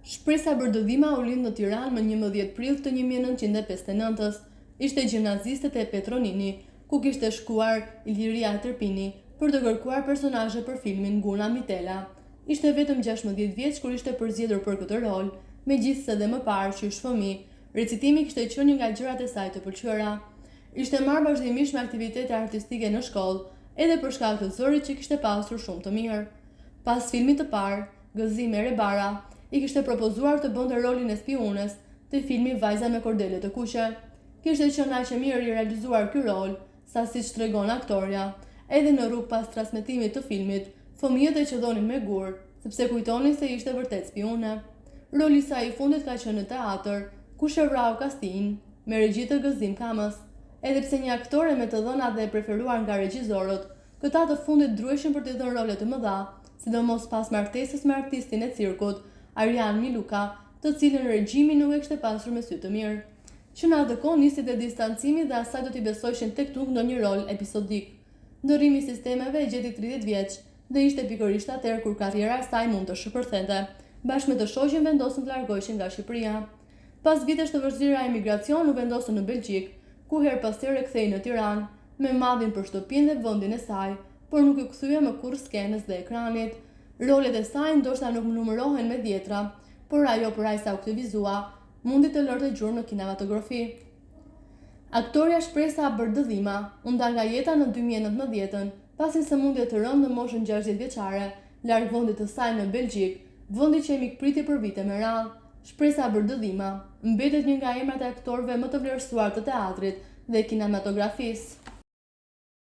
Shpresa Bardodhima u lind në Tiranë më 11 prill të 1959-s. Ishte gjimnaziste te Petronini, ku kishte shkuar Iliria Terpini për të kërkuar personazhe për filmin Guna Mitela. Ishte vetëm 16 vjeç kur ishte përzgjedhur për këtë rol, megjithse dhe më parë qysh fëmijë, recitimi kishte qenë një nga gjërat e saj të pëlqyera. Ishte marrë vazhdimisht me aktivitete artistike në shkollë, edhe për shkak të zërit që kishte pasur shumë të mirë. Pas filmit të parë, Gëzim e Rebara, i kishte propozuar të bënte rolin e spiones të filmi Vajza me kordele të kuqe. Kishte qenë aq e mirë i realizuar ky rol, sa siç tregon aktoria, edhe në rrugë pas transmetimit të filmit, fëmijët e qëllonin me gur, sepse kujtonin se ishte vërtet spione. Roli i saj i fundit ka qenë në teatr, ku shëvrau Kastin, me regji të Gëzim Kamës. Edhe pse një aktore me të dhënat dhe e preferuar nga regjizorët, këta të fundit druheshin për të dhënë role të mëdha, sidomos pas martesës me artistin e cirkut, Arjan Miluka, të cilën regjimi nuk e kishte pasur me sy të mirë. Që në atë kohë nisi te distancimi dhe asaj do t'i besojshin tek tuk ndonjë rol episodik. Ndërrimi i sistemeve e gjeti 30 vjeç dhe ishte pikërisht atëherë kur karriera e saj mund të shpërthente. Bashkë me të shoqin vendosën të largoheshin nga Shqipëria. Pas vitesh të vështira emigracion u vendosën në Belgjik, ku her pas here kthehej në Tiranë, me madhin për shtëpinë dhe vendin e saj, por nuk u kthye më kurrë skenës dhe ekranit. Rolet e saj ndoshta nuk numërohen me dhjetra, por ajo për aq sa u aktivizua, mundi të lërte gjurmë në kinematografi. Aktoria Shpresa Bardodhima u nda nga jeta në 2019, pasi sëmundje të rëndë në moshën 60 vjeçare, larg vendit të saj në Belgjik, vendi që e mikpriti për vite me radhë. Shpresa Bardodhima mbetet një nga emrat e aktorëve më të vlerësuar të teatrit dhe kinematografisë.